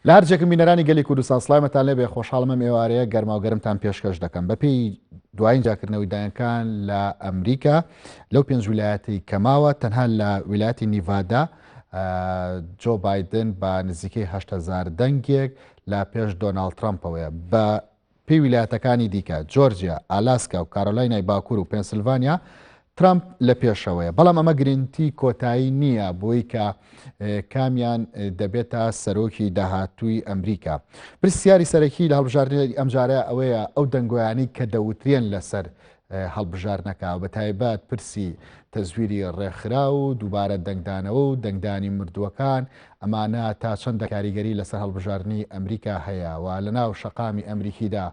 لە هەرجێکم بینەرانی گەلی کوردستان سڵامەتان لێبێ خۆشحاڵمە ئێوارەیە گەرما و گەرمتان پێشکەش دەکەم بەپێی دوایین جاکردنەوەی دایەکان لە ئەمریکا لەو 5 ویلایەتی کەماوە تەنها لە ویلایەتی نیڤادا جۆ بایدن بە نزیکەی 8,000 دەنگێک لە پێش دۆناڵد ترامپەوەیە بە پێی ویلایەتەکانی دیکە جۆرجیا، ئالاسکا و کارۆلاینای باکوور و پێنسیلڤانیا ترامپ لە پێشەوەیە بەڵام ئەمە گرنگی کۆتایی نییە بۆی کە کامیان دەبێتە سەرۆکی داهاتووی ئەمریکا. پرسیاری سەرەکی لە هەڵبژاردننی ئەمجارە ئەوەیە ئەو دەنگۆیانی کە دەوترێن لەسەر هەڵبژارنەکە بە تایبەت پرسی تەزویری ڕێکخرا و دووبارە دەنگدانەوە و دەنگدانی مردووەکان ئەمانە تا چەندە کاریگەری لەسەر هەڵبژاردننی ئەمریکا هەیە و لە ناو شەقامی ئەمریکیدا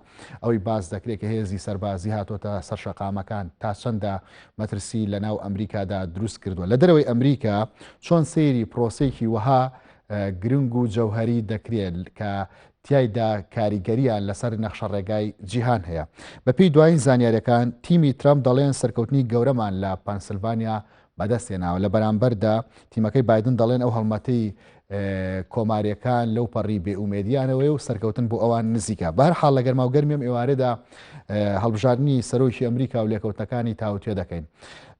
ئەوەی باز دەکرێت کە هێزی سەربازی هاتۆتە سەر شەقامەکان تا چەندە مەترسی لە ناو ئەمریکادا دروست کردووە لە دەرەوەی ئەمریکا چۆن سەیری پرۆسەیەکی وەها گرنگ و جەوهری دەکرێت کە تایدا کاریگەریان لەسەر نەخشە ڕێگای جیهان هەیە. بەپێی دوایین زانیاریەکان تیمی ترامپ دەڵێن سەرکەوتنی گەورەمان لە پەنسیلڤانیا بەدەستێناوە لە بەرامبەردا تیمەکەی بایدن دەڵێن ئەو هەڵمەتەی کۆماریەکان لەو پەڕی بێئومێدیانەوەی و سەرکەوتن بۆ ئەوان نزیکە. بەهەرحاڵ لە گەرما و گەرمیم ئێوارەدا هەڵبژاردننی سەرۆکی ئەمریکا و لێکەوتنەکانی تاوتوێ دەکەین.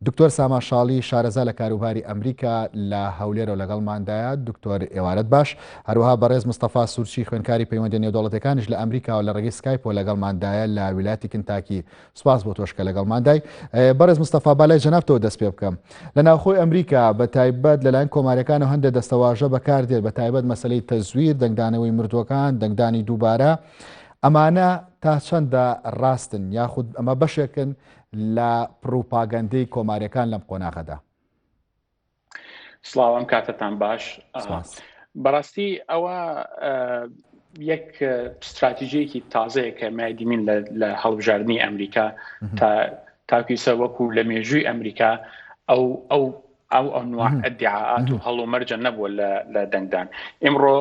دکتۆر ساما شاڵی شارەزا لە کاروباری ئەمریکا لە هەولێرە و لەگەڵماندایە. دکتۆر ئێوارەت باش. هەروەها بەڕێز مستەفا سوورچی خوێندکاری پەیوەندی نێودەوڵەتەکانیش لە ئەمریکا و لە ڕێگەی سکایپۆ لەگەڵماندایە لە ویلایەتی کنتاکی. سوپاس بۆ تۆشکە لەگەڵماندای. بەڕێز مستەفا بالای جەنابتەوە دەست پێ بکەم. لە ناوخۆی ئەمریکا بە تایبەت لەلایەن کۆماریەکان و هەندێک دەستەواژە بەکاردێت بە تایبەت مەسەلەی تەزویر، دەنگدانەوەی مردووەکان، دەنگدانی دووبارە ئەمانە تا چەندە ڕاستن یاخود ئەمە بەشێکن لە پروپاگەندەی کۆماریەکان لەم قۆناغەدا. سڵاوام کاتتان باش. بەڕاستی ئەوە یەک استراتیژیەکی تازەیە کە مادیمین لە هەڵبژاردننی ئەمریکا تاکیسە وەکو لە مێژووی ئەمریکا ئەو ئەنواع ئەدعاءات و هەڵومەرجە نەبووە لە دەنگدان. ئێمڕۆ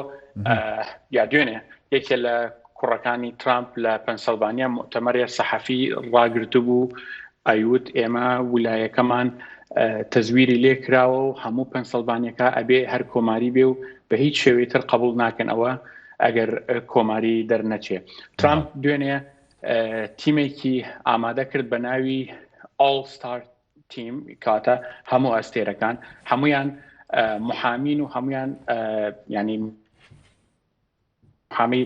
یا دوێنێ یەکێ لە کوڕەکانی ترامپ لە پەنسیلڤانیا مؤتەمەرێ سەحەفی ڕاگرتو بوو ئەیوت ئێمە ویلایەکەمان تەزویری لێ کراوە و هەموو پەنسیلڤانیەکە ئەبێ هەر کۆماری بێ و بە هیچ شێوەیەتر قبول ناکەن ئەوە ئەگەر کۆماری دەرنەچێ. ترامپ دوێنێ تیمێکی ئامادە کرد بە ناوی ئۆڵ ستار تیم کاتە هەموو ئەستێرەکان هەمویان محامین و هەمویان ینی حامی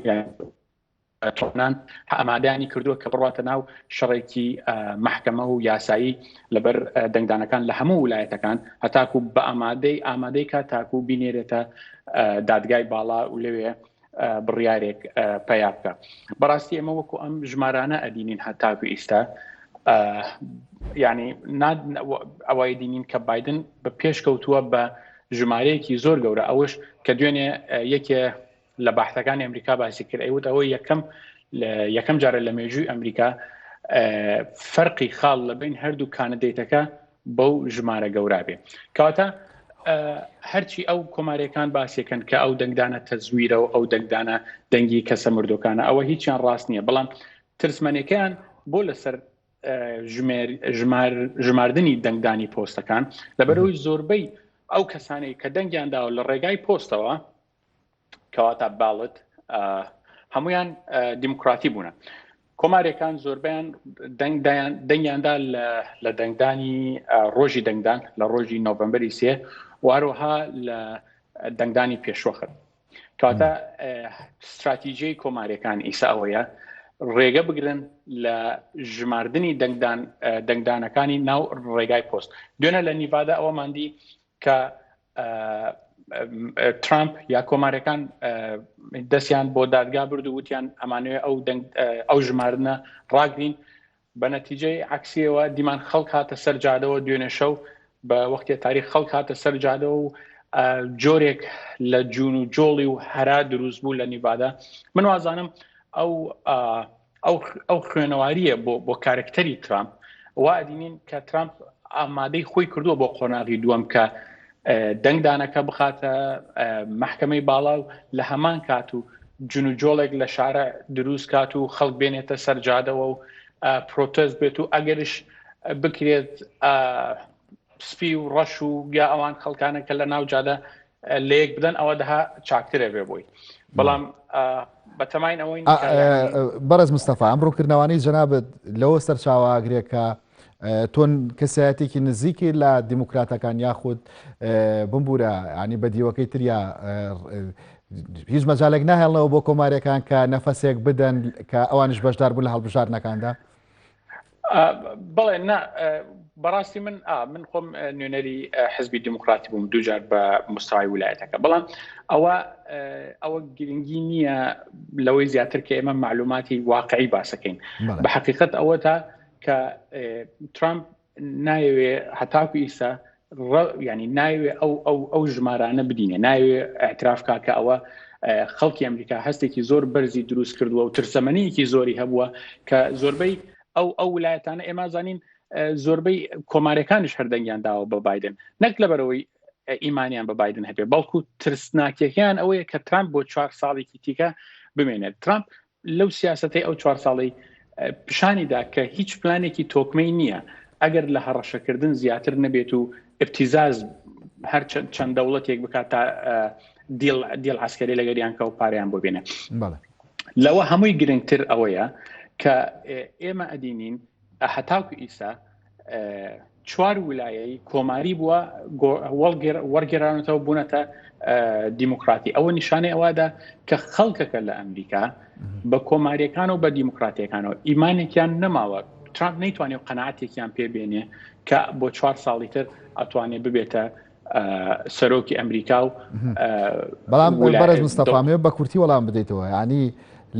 تۆنان ئامادەیانی کردووە کە بڕاتە ناو شەڕێکی محکەمە و یاسایی لەبەر دەنگدانەکان لە هەموو ویلایەتەکان هەتاکو بە ئامادەی کات تاکو بینێرێتە دادگای باڵا و لەوێ بڕیارێک پەیا بکە. بەڕاستی ئەمە وەکو ئەم ژمارانە ئەدینین هەتاکو ئیستا ینی ئەوەی دینین کە بایدن بە پێشکەوتووە بە ژمارەیەکی زۆر گەورە ئەوش کە دوێنێ یەکێ لە باحثەکانی ئەمریکا باسی کرد ئەیوت ئەوەی یەکەم جارە لە مێژووی ئەمریکا فەرقی خاڵ لە بین هەردوو کاندیدەتەکە بەو ژمارە گەورە بێ کەواتە هەرچی ئەو کۆماریەکان باسیەکەن کە ئەو دەنگدانە تەزویرە و ئەو دەنگدانە دەنگی کەسە مردوەکانە ئەوە هیچیان ڕاست نییە بەڵام ترسمەنەکەیان بۆ لەسەر ژماردنی دەنگدانی پۆستەکان لەبەرەوەی زۆربەی ئەو کەسانەی کە دەنگیانداوە لە ڕێگای پۆستەوە کەواتە باڵت هەمویان دیموکراتی بوونە. کۆماریەکان زۆربیان دەنگیاندا لە دەنگدانی ڕۆژی دەنگدان لە ڕۆژی نۆڤەمبەری 3 و هەروەها لە دەنگدانی پێشوەخت. کەواتە استراتیژیای کۆماریەکان ئیسا ئەوەیە ڕێگە بگرن لە ژماردنی دەنگدانەکانی ناو ڕێگای پۆست. دوێنە لە نیڤادا ئەوەماندی کە ترامپ یا کۆماریەکان دەستیان بۆ دادگا برد و وتیان ئەمانوێ ئەو ژمارنە ڕاگرین بە نەتیجەی عکسیەوە دیمان خەڵک هاتە سەر جادەوە دوێنێ شەو بە وەختی تاریخ خەڵک هاتە سەر جادەوە و جۆرێک لە جوون و جۆڵی و هەرا دروست بوو لە نیڤادا. من وازانم ئەو خوێنەواریە بۆ کارکتەری ترامپ وا ئەدینین کە ترامپ ئامادەی خۆی کردووە بۆ قۆناغی دووەم کە دەنگدانەکە بخاتە محکەمەی باڵا و لە هەمان کات و جون و جۆڵێک لە شارە دروست کات و خەڵک بێنێتە سەرجادەوە و پرۆتێست بێت و ئەگەرش بکرێت سپی و ڕەش و یا ئەوان خەڵکانە کە لە ناو جادە لە یەک بدەن ئەوە دەها چاکترە بێ بۆی بەڵام بەتەماین ئەوەی بەڕێز مستەفا ئەم ڕووکردنەوەی جەنابەت لەوە سەرچاوەگرێکە تۆن کەسایەتێکی نزیکی لە دیموکراتەکان یاخود بمبورە ینی بە دیوەکەی تریا هیچ مەجالێک ناهێڵنەوە بۆ کۆماریەکان کە نەفەسێک بدەن کە ئەوانش بەشدار بوون لە هەڵبژاردنەکاندا بەڵێ بەڕاستی من خۆم نوێنەری حزبی دیموکراتی بووم دووجار بە مستەوای ویلایەتەکە بەڵام ئەوە گرنگی نییە لەوەی زیاتر کە ئێمە معلوماتی واقعی باسەکەین بە حقیقت ئەوە تا کە ترامپ نایوێ هەتاکو ئیسا ینی نایوێ ئەو ژمارانە بدینێ نایوێ ئاعتراف کە ئەوە خەڵکی ئەمریکا هەستێکی زۆر بەرزی دروست کردووە و ترسەمەنیەکی زۆری هەبووە کە زۆربەی ئەو ویلایەتانە ئێمە زانین زۆربەی کۆمارەکانش هەردەنگیان داوە بە بایدن نەک لەبەرەوەی ئیمانیان بە بایدن هەبێ بەڵکو ترسناکیەکەیان ئەوەیە کە ترامپ بۆ 4 ساڵێکی تیکە بمێنێت ترامپ لەو سیاسەتەی ئەو 4 ساڵی پیشانیدا کە هیچ پلانێکی تۆکمەی نییە ئەگەر لە هەڕەشەکردن زیاتر نەبێت و ابتیزاز هەر چەند دەوڵەتێک بکات تا دیڵ عسکەری لەگەریان کە و پاریان بۆ بێنێ لەوە هەمووی گرنگتر ئەوەیە کە ئێمە ئەدینین هەتاکو ئیسا 4 ویلایەی کۆماری بووە وەرگێرانەوە بوونەتە دیموکراتی ئەوە نیشانەی ئەوەدا کە خەڵکەکە لە ئەمریکا بە کۆماریەکان و بە دیموکراتیەکانەوە ئیمانێکیان نەماوە ترامپ نەیتوانێت قەنەعەتێکیان پێبێنێ کە بۆ 4 ساڵی تر ئەتوانێت ببێتە سەرۆکی ئەمریکا و بەڵام بەرەز مستەفامێ بە کورتی وەڵام بدەیتەوە ینی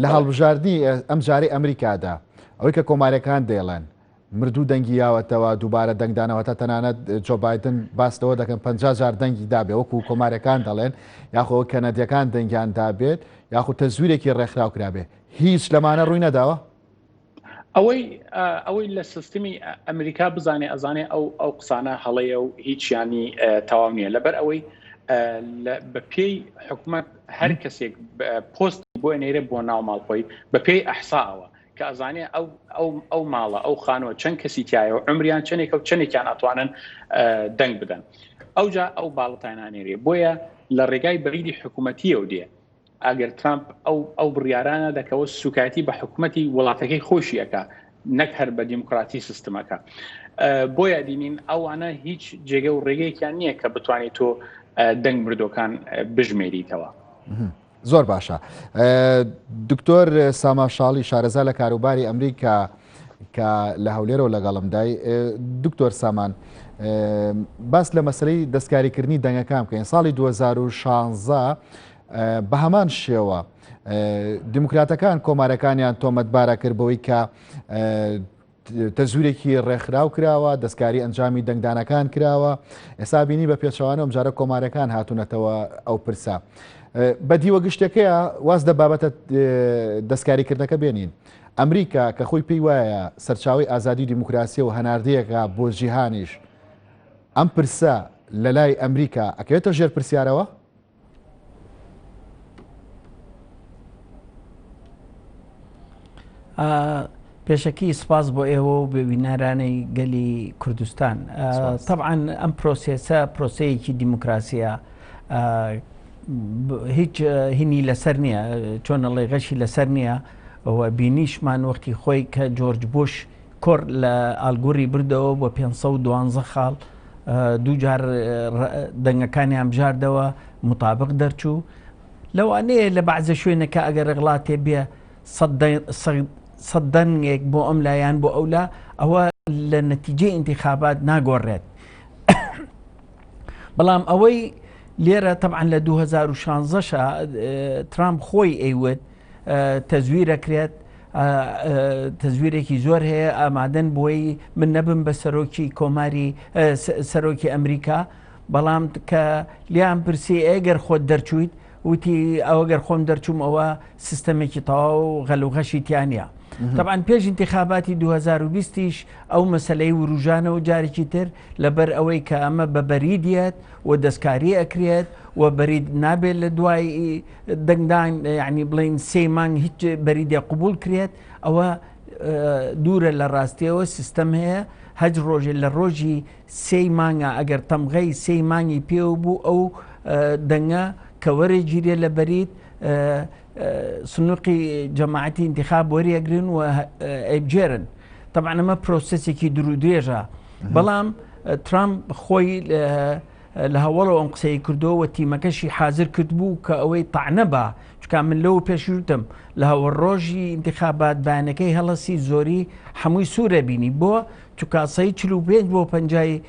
لە هەڵبژاردننی ئەم جارەی ئەمریکادا ئەوەی کە کۆماریەکان دێڵێن مردوو دەنگی یاوەتەوە دووبارە دەنگدانەوەتە تەنانەت جۆ بایدن باستەوە دەکەن 50 جار دەنگی دابێ وەکو کۆماریەکان دەڵێن یاخۆ کەنەدیەکان دەنگیان دابێت یاخود تەزویرێکی ڕێکخراو کرابێ هیچ لەمانە ڕووی نەداوە ئەوەی لە سیستمی ئەمریکا بزانێ ئەزانێ ئەو قسانە هەڵەیە و هیچیانی تەواو نییە لەبەر ئەوەی بە پێی حکوومەت هەر کەسێک پۆست بۆ نێرە بۆ ناو ماڵخۆی بە پێی ئەحساوە کە ئەزانێ ئەو ماڵە ئەو خانووە چەند کەسی تایەوە عمریان چەندێک و چەندێکیان ئەتوانن دەنگ بدەن ئەوجا ئەو باڵەتانانێرێ بۆیە لە ڕێگای بەریدی حکوومەتیە و دێ ئەگەر ترامپ ئەو بڕیارانە دەکەوە سوکایەتی بە حکوومەتی وڵاتەکەی خۆشیەکە نەک هەر بە دیموکراتی سیستمەکە بۆیە دینین ئەوانە هیچ جێگە و ڕێگەیەکیان نییە کە بتوانێت تۆ دەنگ مردۆکان بژمێریتەوە زۆر باشە دکتۆر ساما شاڵی شارەزا لە کاروباری ئەمریکا کە لە هەولێرەوە لەگەڵمدای دکتۆر سامان باس لە مەسلەی دەستکاریکردنی دەنگەکان بکەین ساڵی 2016 بە هەمان شێوە دیموکراتەکان کۆمارەکانیان تۆمەتبارە کردبەوەی کە تەزویرێکی ڕێکخراو کراوە دەستکاری ئەنجامی دەنگدانەکان کراوە ئێستا بینی بە پێچەوانە ئەم جارە کۆمارەکان هاتوونەتەوە ئەو پرسە بە دیوە گشتەکەیە واز دە بابەتە دەستکاریکردنەکە بێنین ئەمریکا کە خۆی پێی وایە سەرچاوی ئازادی دیموکراسی و هەناردەیەکە بۆ جیهانیش ئەم پرسە لە لای ئەمریکا ئەکەوێتە ژێر پرسیارەوە پێشەکی سپاس بۆ ئێوە و بە بینارانەی گەلی کوردستان طبعا ئەم پرۆسێسە پرۆسەیەکی دیموکراسیە هیچ هینی لەسەر نییە چۆنەڵێ غەشی لەسەر نییە ئەوە بینیشمان وەختی خۆی کە جۆرج بوش کۆر لە ئالگوری بردەوە بۆ 512 خاڵ دووجار دەنگەکانیان بژاردەوە مطابق دەرچوو لەوانەیە لە بەعزە شوێنەکە ئەگەر ڕێغڵاتێ بێ سەد دەنگێک بۆ ئەم لایەن بۆ ئەولا ئەوە لە نەتیجەی انتخابات ناگۆڕێت بەڵام ئەوەی لێرە طبعا لە 2016 ترامپ خۆی ئەیوت تەزویرە کرێت تەزویرێکی زۆر هەیە ئامادەن بۆی من نەبم بە سەرۆکی کۆماری سەرۆکی ئەمریکا بەڵام کە لیان پرسی ئەگەر خۆت دەرچوویت وتی ئەوەگەر خۆم دەرچووم ئەوە سیستەمێکی تەواو غەلوغەشی تیانە طبعا پێش انتخاباتی 2020ش ئەو مەسلەی وروژانە و جارێکی تر لەبەر ئەوەی کە ئەمە بە بەریدیت و دەستکاری ئەکرێت و بەرید نابێت لە دوای دەنگدان یعنی بڵین 3 مانگ هیچ بەریدە قبول کرێت ئەوە دوورە لە ڕاستیەوە سیستەم هەیە هەج ڕۆژێ لە ڕۆژی 3 مانگە ئەگەر تەمغەی 3 مانگی پێوە بوو ئەو دەنگە کە وەرە گیرێ لە بەریت سنووقی جەماعەتی انتخاب وەریەگرن و ئەیبجێرن. طبعا ئەمە پرۆسسێکی دوور و درێژە، بەڵام ترامپ خۆی لە هەوڵەوە ئەم قسەی کردەوە تیمەکەشی حاضر کرد بوو کە ئەوەی تەعنە بە، چکە من لەو پێشوتم لە هەوڵڕۆژی انتخابات بەیانەکەی هەڵەسی زۆری هەمووی سوورە بینی بۆ چکاسەی 45 بۆ 50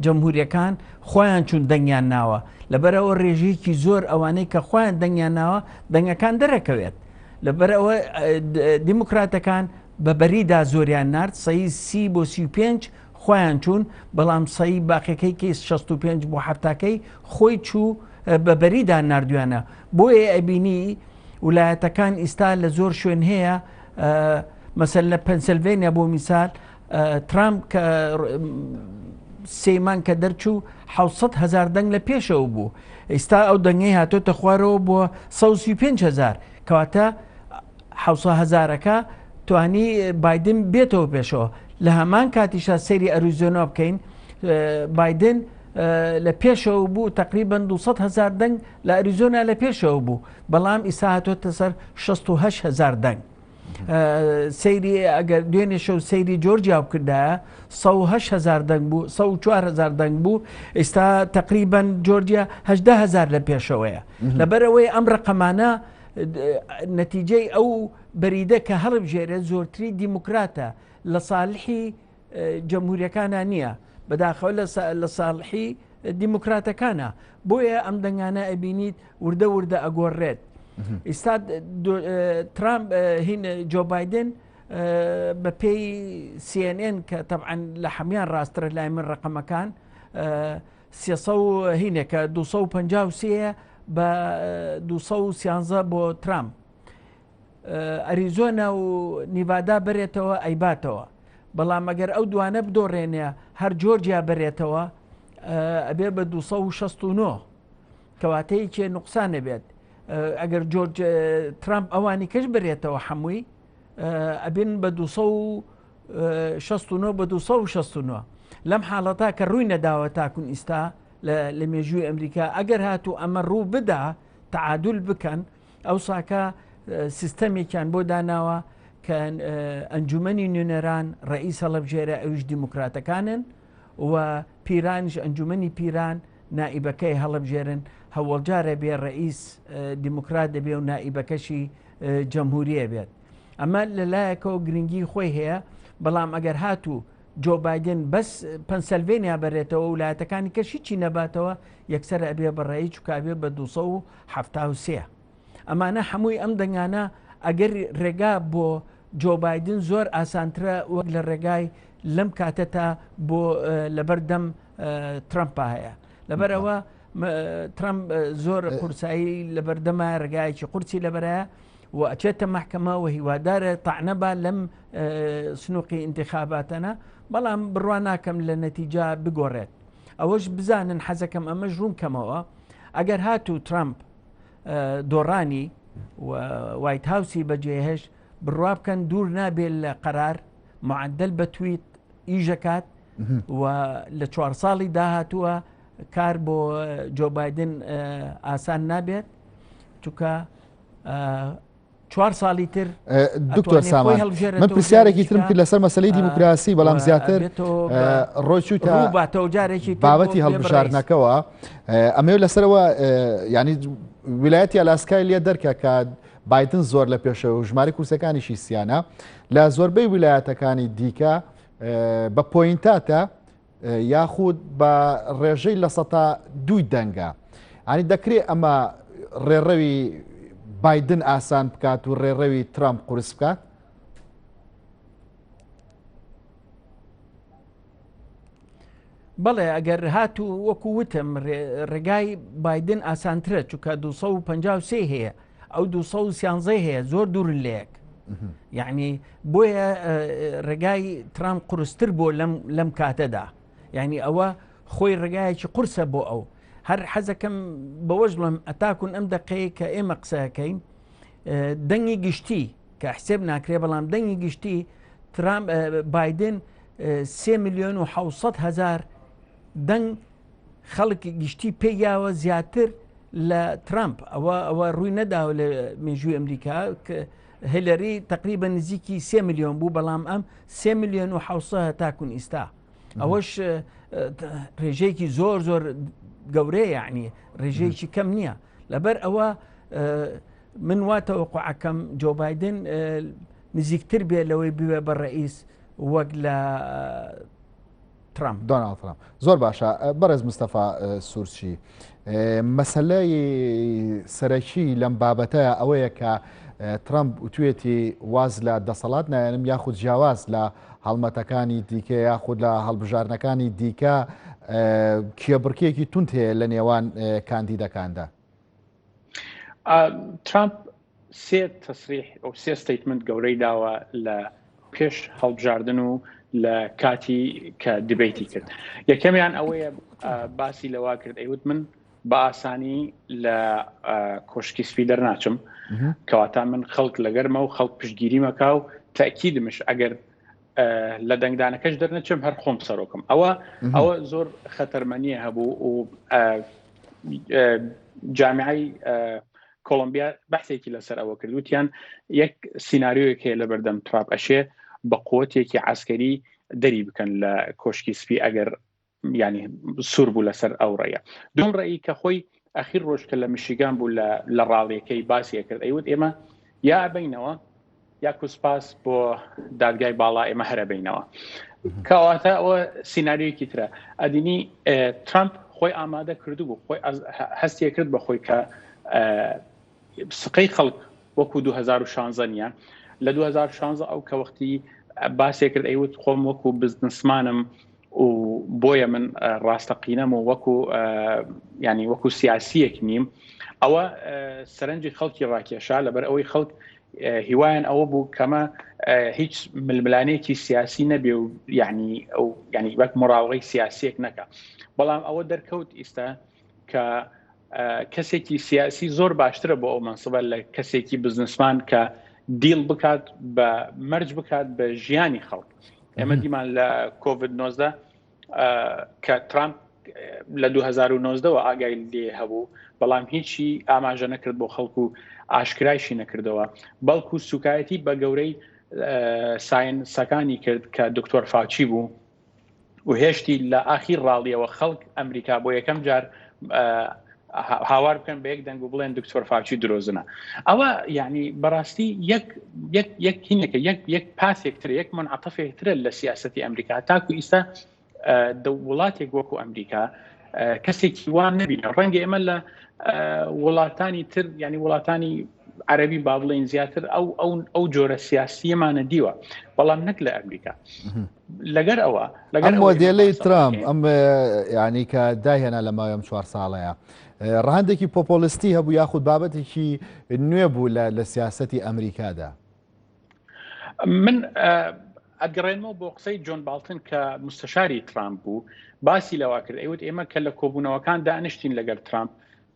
جەمهوریەکان خۆیان چون دەنگیان ناوە، لەبەرەوە ڕێژەیەکی زۆر ئەوانەی کە خۆیان دەنگیان ناوە دەنگەکان دەرەکەوێت، لەبەرەوە دیموکراتەکان بە بەریدا زۆریان نرد، سەی 30 بۆ 35 خۆیان چوون، بەڵام سەی باقیەکەی کەی 65 بۆ هەفتاکەی خۆی چوو بە بەریدا نردویانە. بۆیە ئەبینی ویلایەتەکان ئێستا لە زۆر شوێن هەیە، مەسەل لە پەنسیلڤێنیا بۆ میسال ترامپ کە سێمان کە دەرچوو 700,000 دەنگ لە پێشەوە بوو، ئێستا ئەو دەنگەی هاتۆتە خوارەوە بۆ 135,000 کەواتە 700,000ەکە توانی بایدن بێتەوە پێشەوە. لە هەمان کاتیشا سەیری ئەریزۆنا بکەین، بایدن لە پێشەوە بوو تقریبان 200,000 دەنگ لە ئەریزۆنا لە پێشەوە بوو، بەڵام ئیسا هاتۆتە سەر 68,000 دەنگ. سەیری ئەگەر دوێنێ شەو سەیری جۆرجیا بکردایە 108,000 دەنگ بوو، 104,000 دەنگ بوو، ئێستا تقریبان جۆرجیا 18,000 لە پێشەوەیە. لەبەرەوەی ئەم ڕقەمانە نەتیجەی ئەو بەریدە کە هەڵبژێرێت زۆرتری دیموکراتە لە ساڵحی جەمهوریەکانە نییە، بەداخەوە لە ساڵحی دیموکراتەکانە، بۆیە ئەم دەنگانە ئەبینیت وردە وردە ئەگۆڕێت. ئێستا ترامپ هین جۆ بایدن بە پێی CNN کە تەبعاً لە هەمان ڕاسترە لای من ڕقەمەکان 300 هینێکە 253 بە 213 بۆ ترامپ. ئەریزۆنا و نیڤادا بەرێتەوە ئەیباتەوە، بەڵام ئەگەر ئەو دوانە بدۆڕێنێ هەر جۆرجیا بەرێتەوە ئەبێ بە 269 کەواتەیە کێ نوقسانە بێت. ئەگەر جۆرج ترامپ ئەوانی کەش بێتەوە هەمووی ئەبێن بە 269 بە 269. لەم حاڵەتا کە ڕووی نەداوە تاکون ئیستا لە مێژووی ئەمریکا، ئەگەر هاتوو ئەمە ڕوو بدا تعادل بکەن، ئەو ساکە سیستەمێکیان بۆ داناوە کە ئەنجومەنی نوێنەران ڕئیس هەڵبژێرە ئەوش دیموکراتەکانن و پیرانش ئەنجومەنی پیران نائیبەکەی هەڵبژێرن، هەوڵجارە بێ ڕئیس دیموکرات دەبێ و نائیبەکەشی جەمهوریە بێت. ئەمە لەلایەکەوە گرنگی خۆی هەیە، بەڵام ئەگەر هاتوو جۆ بایدن بەس پەنسیلڤێنیا بەرێتەوە ویلایەتەکانی کەشی چی نەباتەوە یەکسەر ئەبێ بەڕێی چکابێ بە 273. ئەمانە هەمووی ئەم دەنگانە ئەگەر ڕێگا بۆ جۆ بایدن زۆر ئاسانترە وەک لە ڕێگای لەم کاتەتا بۆ لەبەردەم ترامپا هەیە. لەبەرەوە ترامپ زۆر قورسایی لەبەردەمە ڕێگایەکی قورسی لەبەرایە و ئەچێتە مەحکەمە و هیوادارە تەعنەبا لەم سنووقی انتخاباتەنە، بەڵام بڕوا ناکەم لە نەتیجا بگۆڕێت. ئەوەش بزانن حەزەکەم ئەمەش ڕوون کەمەوە، ئەگەر هاتوو ترامپ دۆڕانی وایت هاوسی بەجێهێش بڕوا بکەن دوور نابێت لە قەرار معدل بە تویت ئیژەکات و لە 4 ساڵی داهاتووە کار بۆ جۆ بایدن ئاسان نابێت، چونکە 4 ساڵی تر دکتۆر سامان من پرسیارێکی ترم کرد لەسەر مەسەلەی دیموکراسی، بەڵام زیاتر ڕۆیچووتە جارێکی بابەتی هەڵبژاردنەکەەوە. ئەمە لەسەرەوە ینی ویلایەتی ئالاسکای لێ دەرکە کە بایدن زۆر لە پێشەوە و ژمارە کورسەکانیشی سیانە لە زۆربەی ویلایەتەکانی دیکە بە پۆینتاتە یاخود بە ڕێژەی لە 200 دەنگە. ئەنی دەکرێت ئەمە ڕێڕەوی بایدن ئاسان بکات و ڕێڕەوی ترامپ قورس بکات؟ بەڵێ ئەگەر هاتوو وەکو وتم ڕێگای بایدن ئاسانترە، چونکە 253 هەیە، ئەو 213 هەیە، زۆر دوورن لەیەک. یعنی بۆیە ڕێگای ترامپ قورستر بۆ لەم کاتەدا، یعنی ئەوە خۆی ڕێگایەکی قورسە بۆ ئەو. هەر حەزەکەم بەوەش بڵم ئەتاکون ئەم دقەیە کە ئێمە قسەکەین دەنگی گشتی کە حسێب ناکرێ، بەڵام دەنگی گشتی بایدن 3,700,000 دەنگ خەڵک گشتی پێیاوە زیاتر لە ترامپ ئەوە ڕووی نەداوە لە مێژووی ئەمریکا کە هیلەری تقریبا نزیکی 3 میلیۆن بوو، بەڵام ئەم 3 میلیۆن و 700 تاکون ئیستا ئەوەش ڕێژەیەکی زۆر گەورەیە، یعنی ڕێژەیەکی کەم نییە. لەبەر ئەوە من واتەوەقعەکەم جۆ بایدن نزیکتر بێ لەوەی بوێ بە ڕئیس وەک لە ترامپ. دۆناڵد ترامپ. زۆر باشە. بەڕێز مستەفا سوورچی، مەسەلەی سەرەکی لەم بابەتەیە ئەوەیە کە ترامپ وتوێتی واز لە دەسەڵات نایەنم یاخود جیاواز لە هەڵمەتەکانی دیکە یاخود لە هەڵبژارنەکانی دیکە کێبڕکێکی تونند هەیە لە نێوان کاندیدەکاندا. ترامپ سێ تەسریح ئەو سێ ستەیتمنت گەورەی داوە لە پێش هەڵبژاردن و لە کاتی کە دیبیتی کرد. یەکەمیان ئەوەیە باسی لەوا کرد، ئەیوت من بە ئاسانی لە کۆشکی سپی دەرناچم، کەواتە من خەڵک لەگەرمە و خەڵک پشتگیری مەکا و تاکیدمش ئەگەر لە دەنگدانەکەش دەرنەچم هەر خۆم سەرۆکم. ئەوە زۆر خەتەرمەنیە هەبوو و جامعەی کۆلۆمبیا بەحثێکی لەسەر ئەوە کرد، وتیان یەک سیناریۆیەک هەیە لە بەردەم ترامپ ئەشێ بە قووەتێکی عسکەری دەری بکەن لە کۆشکی سپی ئەگەر ینی سوور بوو لەسەر ئەو ڕێیە. دوم ڕێی کە خۆی ئەخیر ڕۆژکە لە میشیگان بوو لە ڕاڵیەکەی باسیە کرد، ئەیوت ئێمە یا بینەوە یا کوسپاس بۆ دادگای باڵا ئێمە هەرە بینەوە. کەواتە ئەوە سیناریۆیەکی ترە. ئەدینی ترامپ خۆی ئامادە کردو بوو، خۆی هەستیە کرد بە خۆی کە سقەی خەڵک وەکو 2016 نیە. لە 2016 ئەو کە وەختی باسێ کرد ئەیوت خۆم وەکو بزنسمانم و بۆیە من ڕاستەقینەم و ینی وەکو سیاسیەک نیم. ئەوە سەرنجی خەڵکی ڕاکێشا لەبەر ئەوەی خەڵک هیوایان ئەوە بوو کەمە هیچ ململانەیەکی سیاسی نەبێ و ینی وەک مراوغەی سیاسیەک نەکە. بەڵام ئەوە دەرکەوت ئیستا کە کەسێکی سیاسی زۆر باشترە بۆ ئەو منسبە لە کەسێکی بزنسمان کە دیل بکات بە مەرج بکات بە ژیانی خەڵک. ئێمە دیمان لە کۆڤید-19 کە ترامپ لە 2019 ئاگای لێ هەبوو، بەڵام هیچی ئاماژە نەکرد بۆ خەڵک و ئاشکرایشی نەکردەوە، بەڵکو سوکایەتی بە گەورەی ساینسەکانی کرد کە دکتۆر فاچی بوو و هێشتی لە ئاخیر ڕاڵیەوە خەڵک ئەمریکا بۆ یەکەم جار هاوار بکەن بە یەک دەنگ و بڵێن دکتۆر فاچی درۆزنە. ئەوە یعنی بەڕاستی یەک هینەکە یەک پاسێکترە، یەک منعەتەفێکترە لە سیاسەتی ئەمریکا. تاکو ئیستا وڵاتێک وەکو ئەمریکا کەسێکی وان نەبینە. ڕەنگە ئێمە لە وڵاتانی تر ینی وڵاتانی عەرەبی با بڵێن زیاتر ئەو جۆرە سیاسیەمانە دیوە، بەڵام نەک لە ئەمریکا. لەگەر ئەوە ئەم مۆدێلەی ترامپ ئەم ینی کە داهێنا لە ماوەی 4 ساڵەیە ڕەهەندێکی پۆپۆلیستی هەبوو یاخود بابەتێکی نوێ بوو لە سیاسەتی ئەمریکادا. من ئەگەڕێنەوە بۆ قسەی جۆن بالتن کە مستەشاری ترامپ بوو، باسی لەوا کرد. ئەیوت ئێمە کە لە کۆبوونەوەکان دانیشتین لەگەڵ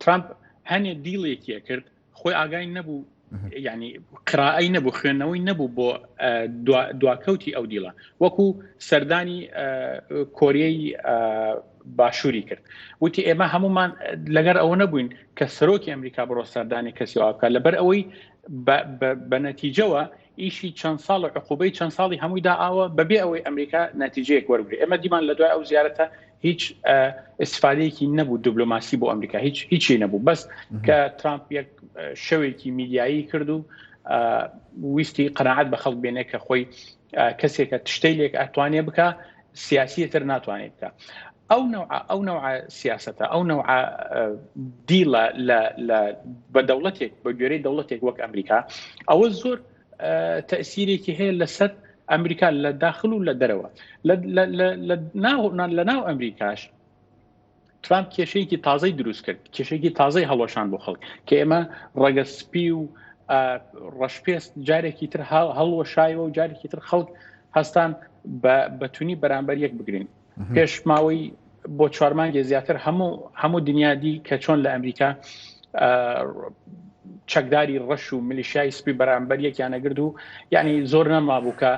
ترامپ هەنێ دیڵێکیە کرد، خۆی ئاگای نەبوو، ینی قرائی نەبوو، خوێندنەوەی نەبوو بۆ دواکەوتی ئەو دیڵە، وەکو سەردانی کۆریای باشووری کرد. وتی ئێمە هەمومان لەگەر ئەوە نەبووین کە سەرۆکی ئەمریکا بڕۆ سەردانی کەسی واکە، لەبەر ئەوەی بە نەتیجەوە ئیشی چەند ساڵ و عقوبەی چەند ساڵی هەمووی داوە بەبێ ئەوەی ئەمریکا نەتیجەیەک وەرگێ. ئێمە دیمان لە دوای ئەو زیارەتە هیچ ئیسفادەیەکی نەبوو دیبلۆماسی بۆ ئەمریکا، هیچی نەبوو، بەس کە ترامپ یەک شەوێکی میدیایی کرد و ویستی قەناعەت بە خەڵک بێنێ کە خۆی کەسێکە تشتەی لێک ئەتوانێ بکە سیاسیەتر ناتوانێت بکە. ئەو نوع سیاسەتە، ئەو نوع دیڵە بە دەوڵەتێک بە گوێرەی دەوڵەتێک وەک ئەمریکا، ئەوە زۆر تەئسیرێکی هەیە لەسەر ئەمریکا لە داخل و لە دەرەوە. لە ناو ئەمریکاش ترامپ کێشەیەکی تازەی دروست کرد، کێشەیەکی تازەی هەڵۆشان بۆ خەڵک کە ئێمە ڕەگە سپی و ڕەشپێست جارێکی تر هەڵوەشایەوە و جارێکی تر خەڵک هەستان بەتونی بەرامبەر یەک بگرین. پێش ماوەی بۆ 4 مانگێ زیاتر هەموو دنیادی کە چۆن لە ئەمریکا چەکداری ڕەش و میلیشیای سپی بەرامبەر یەکیان نەگرت و یعنی زۆر نەما بوو کە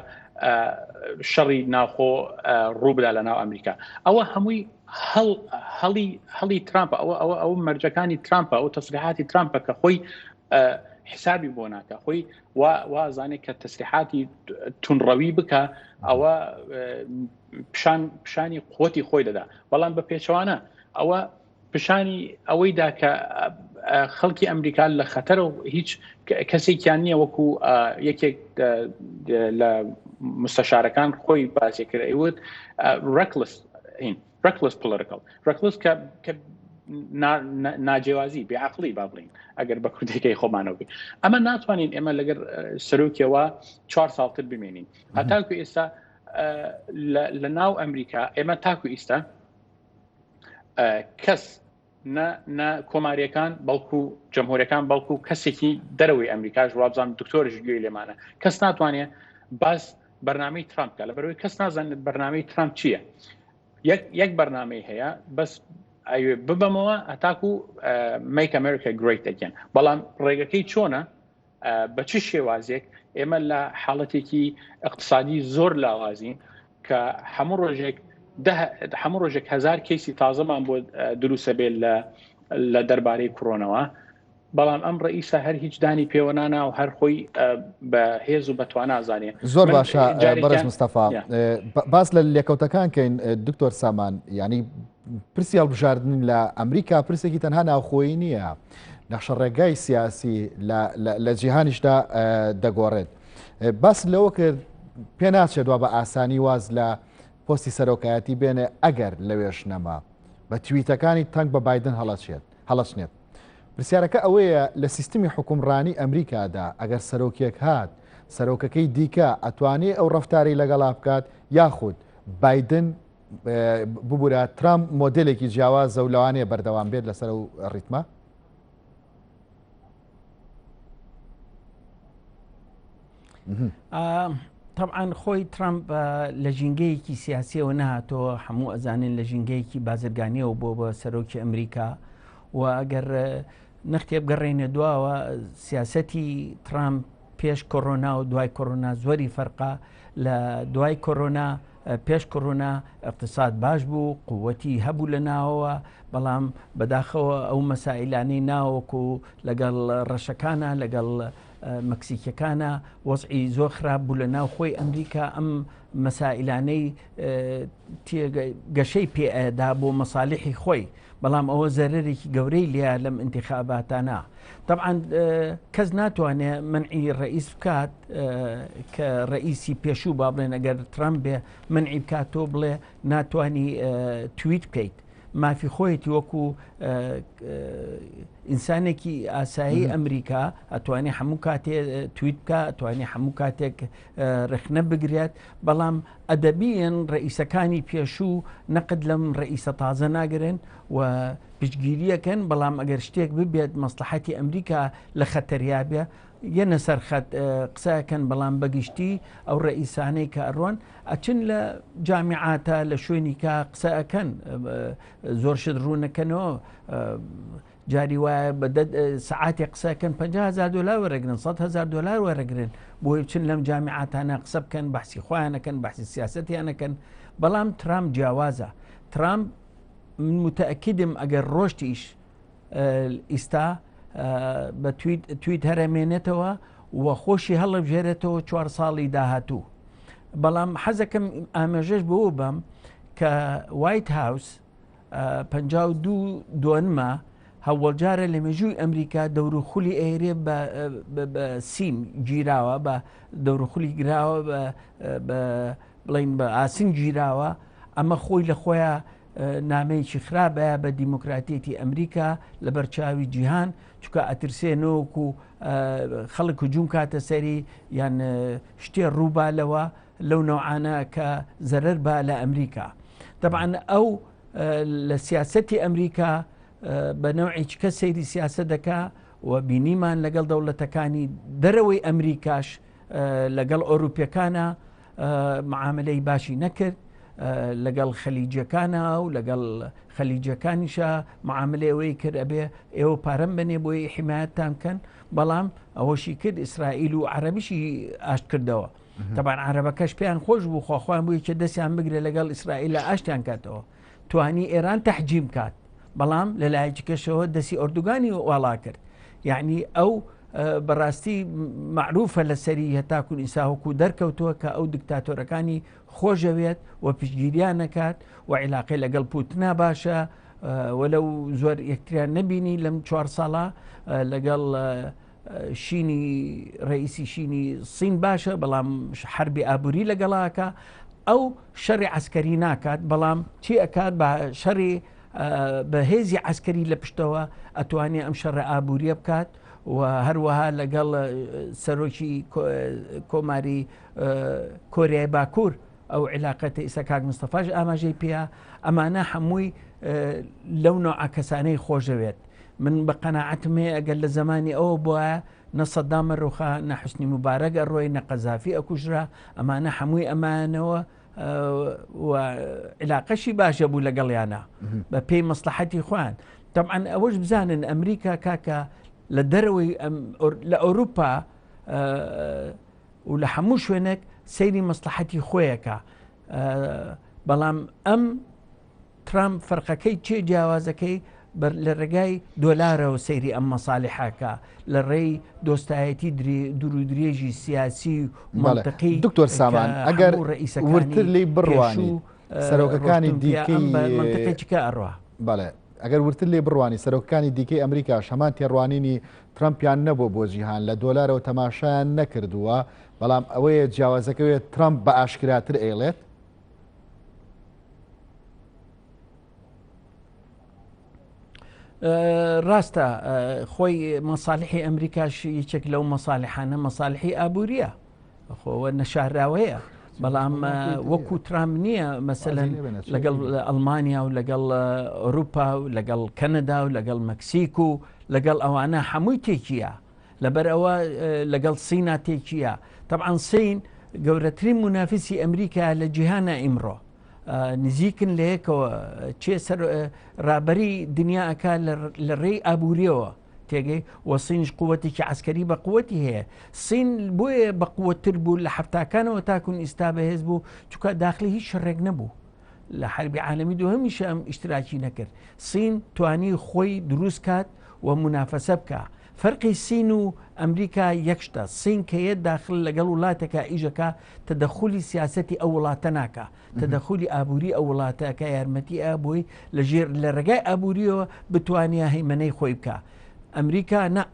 شەڕی ناوخۆ ڕووبدا لە ناو ئەمریکا. ئەوە هەمووی هەڵی ترامپە، ئەو مەرجەکانی ترامپە، ئەو تەسریحاتی ترامپە کە خۆی حسابی بۆ ناکە، خۆی وازانێت کە تەسریحاتی تونڕەوی بکە، ئەوە پیشانی قوتی خۆی دەدا. بەڵام بە پێچەوانە ئەوە پیشانی ئەوەیدا کە خەڵکی ئەمریکا لە خەتەرە و هیچ کەسێکیان نییە وەکو یەکێک لە مستەشارەکان خۆی باسی کرد، ئەیوت reckless political reckless کە ناجێوازی بێعەقڵی با بڵین ئەگەر بە کوردێکی خۆمانەوە بێ. ئەمە ناتوانین ئێمە لەگەر سەرۆکیەوە 4 ساڵتر بمێنین. هەتاکو ئێستا لە ناو ئەمریکا ئێمە تاکو ئێستا کەس نە کۆماریەکان بەڵکو جەمهوریەکان بەڵکو کەسێکی دەرەوەی ئەمریکاش وابزان دکتۆرش گوێی لێمانە، کەس ناتوانێت باس بەرنامەی ترامپکە لەبەرەوەی کەس نازانێت بەرنامەی ترامپ چییە. یەک بەرنامەی هەیە بەس ببەمەوە هەتاکو make America great again. بەڵام ڕێگەکەی چۆنە بە چ شێوازێک ئێمە لە حاڵەتێکی اقتصادی زۆر لاوازین کە هەموو ڕۆژێک 1000 کەیسی تازەمان بۆ دروستە بێت لە دەربارەی کۆرۆنەوە. بەڵام ئەم ڕئیسە هەر هیچ دانی پێوەنانە و هەر خۆی بە هێز و بەتوانە ئازانێ. زۆر باشە بەڕێز مستەفا، باس لە لێکەوتەکان کەین دکتۆر سامان، ینی پرسی هەڵبژاردن لە ئەمریکا پرسێکی تەنها ناوخۆیی نییە، نەخشە ڕێگای سیاسی لە جیهانیشدا دەگۆڕێت. باس لەوە کرد پێ ناچێت وا بە ئاسانی واز لە پۆستی سەرۆکایەتی بێنێ ئەگەر لەوێش نەما بە تویتەکانی تەنگ بە بایدن هەڵەچێت. پرسیارەکە ئەوەیە لە سیستمی حکومڕانی ئەمریکادا ئەگەر سەرۆکێک هات سەرۆکەکەی دیکە ئەتوانێت ئەو ڕەفتاری لەگەڵا بکات، یاخود بایدن ببوورە ترامپ مۆدلێکی جیاواز زەولەوانەیە بەردەوام بێت لەسەر ئەو ڕیتمە؟ طبعاً خۆی ترامپ لە ژینگەیەکی سیاسیەوە نهاتەوە، هەموو ئەزانین لە ژینگەیەکی بازرگانیەوە بۆ بە سەرۆکی ئەمریکا، و ئەگەر نەختێ بگەڕێنە دواوە سیاسەتی ترامپ پێش کۆڕۆنا و دوای کۆڕۆنا زۆری فەرقا. لە دوای کۆڕۆنا پێش کۆڕۆنا اقتصاد باش بوو، قووەتی هەبوو لە ناوەوە، بەڵام بەداخەوە ئەو مەسائلانەی ناوەکو لەگەڵ ڕەشەکانە لەگەڵ مەکسیکەکانە وەزعی زۆر خراپ بوو لە ناو خۆی ئەمریکا. ئەم مەسائلانەی گەشەی پێئەدا بۆ مەساڵحی خۆی، بەڵام ئەوە زەرێکی گەورەی لێە لەم ئینتیخاباتانە. طبعاً کەس ناتوانێت منعی ڕئیس بکات کە ڕئیسی پێشوو با بڵێن ئەگەر ترامپ بێ منعی بکاتۆ بڵێ ناتوانی تویت بکەیت، مافی خۆیەتی وەکو ئینسانێکی ئاسایی ئەمریکا ئەتوانێت هەموو کاتێ تویت بکە، ئەتوانێت هەموو کاتێک ڕخنە بگرێت. بەڵام ئەدەبیەن ڕئیسەکانی پێشوو نەقد لەم ڕئیسە تازە ناگرن و پشتگیریەکەن، بەڵام ئەگەر شتێک ببێت مەسلحەتی ئەمریکا لە خەتەریابێ یەنە سەرخەت قسەکەن، بەڵام بەگشتی ئەو ڕئیسانەی کە ئەڕۆن ئەچن لە جامیعاتە لە شوێنی کە قسەکەن زۆر شت ڕوونەکەنەوە. جاری وایە بە سعاتی قسەکەن $50,000 وەرەگرن، $100,000 وەرەگرن بۆی بچن لەم جامیعاتانە قسە بکەن، بەحسی خۆیانەکەن، بەحسی سیاسەتیانەکەن. بەڵام ترامپ جیاوازە. ترامپ من متأکدم ئەگەر ڕۆشتیش ئیستا بە تویت هەرەمێنێتەوە و خۆشی هەڵبژێرێتەوە 4 ساڵی داهاتوو. بەڵام حەزەکەم ئامێژەش بەوە بم کە وایت هاوس 52 دووەنمە هەوڵجارە لە مێژووی ئەمریکا دەوروخولی ئێرێ بە سیم گیراوە، بە دەوروخولی گراوە بڵین بە ئاسین گیراوە. ئەمە خۆی لە خۆیان نامەیەکی خراپە بە دیموکراتیەتی ئەمریکا لە بەرچاوی جیهان، چکە ئەترسێنەوەکو خەڵک هجووم کاتە سەری یان شتێ ڕووبالەوە لەو نەوعانە کە زەرەر با لە ئەمریکا. طبعاً ئەو لە سیاسەتی ئەمریکا بە نەوعێکی کە سەیری سیاسە دەکا و بینیمان لەگەڵ دەوڵەتەکانی دەرەوەی ئەمریکاش لەگەڵ ئۆروپیەکانە معاملەی باشی نەکرد، لەگەڵ خەلیجەکانە و لەگەڵ خەلیجەکانیشە معاملەوەی کرد ئەبێ ئێوە پارەم بنێ بۆی حیمایەتتان بکەن. بەڵام ئەوەشی کرد ئیسرائیل و عەرەبیشی ئاشت کردەوە. طبعا عربەکەش پێیان خۆش بوو خۆخوان بووی کە دەستیان بگرێت لەگەڵ ئیسرائیل لە ئاشتیان کاتەوە توانی ئێران تەحجیم کات بەڵام لە لایەکی کەشەوە دەستی ئۆردوگانی واڵا کرد یعنی ئەو بەڕاستی معروفە لە سەری هەتاکو ئیساوەکو دەرکەوتووە کە ئەو دکتاتۆرەکانی خۆشەوێت و پشتگیریان نەکات و عیلاقی لەگەڵ پوتنا باشە وەلەو زۆر یەکتریان نەبینی لەم 4 ساڵە لەگەڵ شینی ڕئیسی شینی سین باشە بەڵام حربی ئابووری لەگەڵاکە ئەو شەڕی عسکەری ناکات بەڵام چی ئەکات بە شەڕی بەهێزی عسکەری لە پشتەوە ئەتوانێت ئەم شەڕە ئابووریە بکات و هەروەها لەگەڵ سەرۆکی کۆماری کۆریای باکوور ئەو علاقەتە ئیسا کاک مستەفاش ئاماژەی پێە ئەمانە هەمووی لەو نوع کەسانەی خۆشەوێت من بە قەناعەتم هەیە ئەگەر لە زمانی ئەوە بووە نە سەدام ڕوخا نە حوسنی موبارەک ئەڕۆی نە قەزافی ئەکوژرا ئەمانە هەمووی ئەمانەوە و علاقەشی باشە بوو لەگەڵیانە بە پێی مەسلحەتی خۆیان طبعا ئەوەش بزانن ئەمریکا کاکە لە دەرەوەی لە ئەوروپا و لە هەموو شوێنێک سەیری مەسلحەتی خۆیەکە بەڵام ئەم ترامپ فەرقەکەی چێ جیاوازەکەی لە ڕێگای دۆلارەوە سەیری ئەم مەساڵحاکە لە ڕێی دۆستایەتی دوور و درێژی سیاسی و منطقی دکتۆر سامان ئەگەر ورتر لی بڕوانی سەرۆکەکانی دیکەی منطقێکە ئەڕوا بەڵێ ئەگەر ورتر لێ بڕوانی سەرۆکەکانی دیکەی ئەمریکاش هەمان تێڕوانینی ترامپیان نەبوو بۆ جیهان لە دۆلارەوە تەماشایان نەکردووە بەڵام ئەوەیە جیاوازەکەوێت ترامپ بە ئاشکراتر ئێڵێت ڕاستە خۆی مەساڵحی ئەمریکاش یەکێک لەو مەساڵحانە مەساڵحی ئابووریە خۆوە نەشاراوەیە بەڵام وەکو ترامپ نییە مەسەلەن لەگەڵ ئەڵمانیا و لەگەڵ ئەوروپا و لەگەڵ کەنەدا و لەگەڵ مەکسیک و لەگەڵ ئەوانە هەمووی تێکیە لەبەر ئەوە لەگەڵ سینا تێکیە طبعا سین گەورەترین منافسی ئەمریکا لە جیهانە ئیمڕۆ نزیکن لەیەکەوە چێ سەر ڕابەری دنیاکە لە ڕێی ئابووریەوە تێگەی وە سینش قووەتێکی عسکەری بە قووەتی هەیە سین بۆیە بە قووەتر بوو لە حفتاکانەوە تاکون ئیستا بەهێز بوو چونکە داخلی هیچ شەڕێک نەبوو لە حربی عالەمی دووهەمیش ئەم ئیشتراکی نەکرد سین توانی خۆی دروست کات و منافەسە بکە فەرقی سین و ئەمریکا یەکشتە سین کەیە داخل لەگەڵ وڵاتێکە ئیژەکە تەدەخولی سیاسەتی ئەو وڵاتە ناکە تەدەخولی ئابووری ئەو وڵاتەکە یارمەتی ئابووی لەژێر لە ڕێگای ئابووریەوە بتوانیا هەیمەنەی خۆی بکە ئەمریکا نە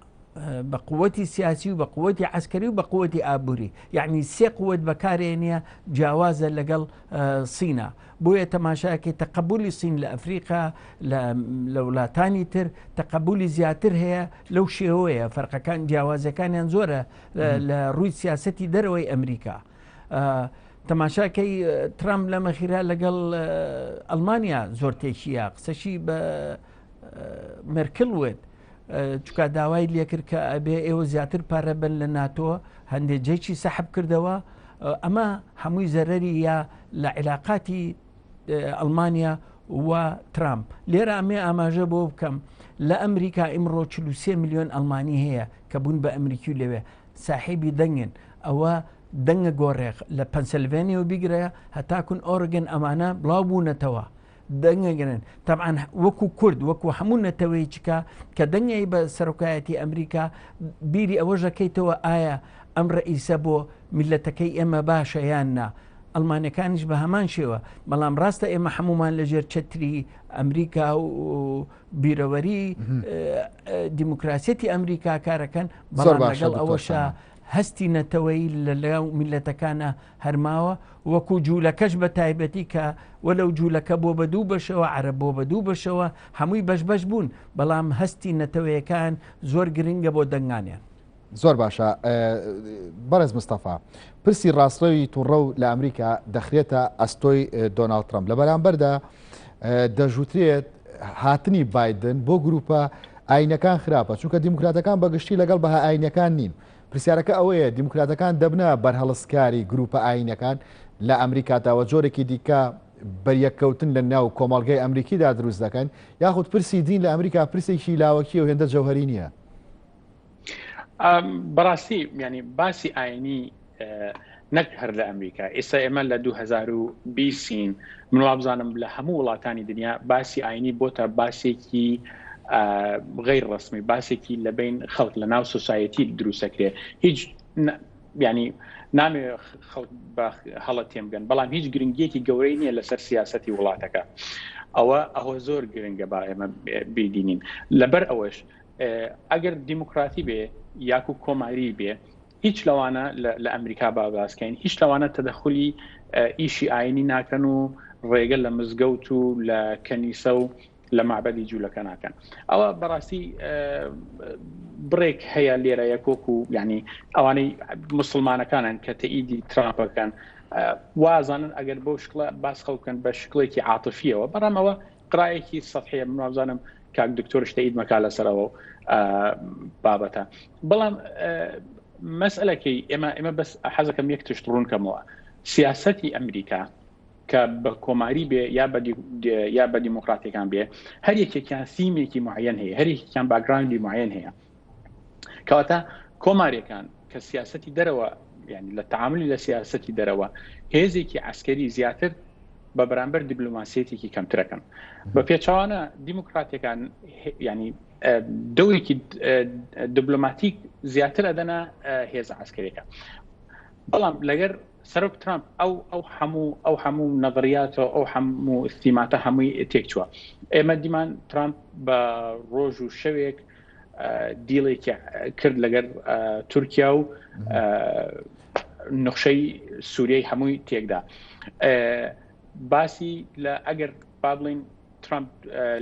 بە قووەتی سیاسی و بە قووەتی عسکەری و بە قووەتی ئابووری یعنی سێ قووەت بەکارێنە جیاوازە لەگەڵ سینە بۆیە تەماشاکەی تەقبولی سین لە ئەفریقا لە وڵاتانی تر تەقبولی زیاتر هەیە لەو شێوەیە فەرقەکان جیاوازەکانیان زۆرە لە ڕووی سیاسەتی دەرەوەی ئەمریکا تەماشاکەی ترامپ لە مەخیرا لەگەڵ ئەڵمانیا زۆر تێکیە قسەشی بە مێرکل وێت چکە داوای لێکرد کە ئەبێ ئێوە زیاتر پارە بن لە ناتۆ هەندێک جێکی سەحب کردەوە ئەمە هەمووی زەرەری یا لە عێلاقاتی ئەڵمانیا و ترامپ لێرە ئەمێ ئاماژە بۆ بکەم لە ئەمریکا ئیمڕۆ 43 میلیۆن ئەڵمانی هەیە کە بوون بە ئەمریکی و لەوێ ساحیبی دەنگن ئەوە دەنگە گۆڕێق لە پەنسلڤێنیەوە بیگرەیە هەتاکون ئۆرگن ئەمانە بڵاو بوونەتەوە دەنگەگرن طبعا وەکو کورد وەکو هەموو نەتەوەی چکە کە دەنگی بە سەرۆکایەتی ئەمریکا بیری ئەوەژەکەیتەوە ئایا ئەم ڕئیسە بۆ میلەتەکەی ئێمە باشە یان نا ئەڵمانەکانیش بە هەمان شێوە بەڵام ڕاستە ئێمە هەمومان لەژێر چەتری ئەمریکا و بیرەوەری دیموکراسەتی ئەمریکا کارەکەن بەڵام لەگەڵ ئەوەشە هەستی نەتەوەی لەلاو میلەتەکانە هەرماوە وەکو جوولەکەش بە تایبەتی کە وەلەو جوولەکە بۆ بە دوو بەشەوە عەرەب بۆ بە دوو بەشەوە هەمووی بەش بوون بەڵام هەستی نەتەوەیەکان زۆر گرنگە بۆ دەنگانیان زۆر باشە بەڕێز مستەفا پرسی ڕاستەوی تووڕە و لە ئەمریکا دەخرێتە ئەستۆی دۆناڵد ترامپ لە بەرامبەردا دەژووترێت هاتنی بایدن بۆ گروپە ئاینەکان خراپە چونکە دیموکراتەکان بەگشتی لەگەڵ بەها ئاینەکان نین پرسیارەکە ئەوەیە دیموکراتەکان دەبنە بەرهەڵسکاری گروپە ئاینەکان لە ئەمریکاتاوە جۆرێکی دیکە بەریەککەوتن لە ناو کۆمەڵگەی ئەمریکیدا دروست دەکەن یاخود پرسی دین لە ئەمریکا پرسێکی لاوەکی و هێندە جەوهەری نییە بەڕاستی ینی باسی ئاینی نەک هەر لە ئەمریکا. ئێستا ئێمە لە 2020 من وابزانم لە هەموو وڵاتانی دنیا باسی ئاینی بۆتە باسێکی غیر ڕسمی، باسێکی لە بین خەڵک لە ناو سۆسایەتی دروستەکرێ. هیچ ینی نامێ خەڵک هەڵە تێمگەن، بەڵام هیچ گرنگیەکی گەورەی نییە لەسەر سیاسەتی وڵاتەکە. ئەوە زۆر گرنگە با ئێمە بیدینین. لەبەر ئەوەش ئەگەر دیموکراتی بێ یاکو کۆماری بێ، هیچ لەوانە لە ئەمریکا باباسکەین، هیچ لەوانە تەدەخلی ئیشی ئاینی ناکەن و ڕێگە لە مزگەوت و لە کەنیسە و لە معبەدی جوولەکە ناکەن. ئەوە بەڕاستی بڕێک هەیە لێرە یەکۆک و ینی ئەوانەی مسلمانەکانن کە تەئیدی ترامپەکەن وازانن ئەگەر بەو شکڵە باس خەڵکن بە شکڵێکی عاتفیەوە. بەڕام ئەوە قڕایەکی سەحەیە، من وابزانم کاک دکتۆرش تەئید مەکا لەسەرەوە بابەتە. بەڵام مەسئلەکەی ئێمە بەس حەزەکەم یەک تشت ڕوونکەمەوە. سیاسەتی ئەمریکا کە بە کۆماری بێ یا بە دیموکراتیەکان بێ، هەر یەکێکیان سیمێکی معەن هەیە، هەر یەکێکیان باگراوندی معەن هەیە. کەواتە کۆماریەکان کە سیاسەتی دەرەوە، ینی لە تعاملی لە سیاسەتی دەرەوە هێزێکی عسکەری زیاتر بە بەرامبەر دیبلۆماسیەتێکی کەمترەکەن. بە پێچەوانە دیموکراتەکان ینی دەورێکی دیبلۆماتیک زیاتر ئەدەنا هێز عسکەریەکە. بەڵام لەگەر سەرۆک ترامپ ئەو هەموو نەظریاتەوە ئەو هەموو ئستیماتە هەمووی تێک چووە. ئێمە دیمان ترامپ بە ڕۆژ و شەوێک دیڵێکی کرد لەگەر تورکیا و نەخشەی سووریای هەمووی تێکدا. باسی لە ئەگەر بابڵین ترامپ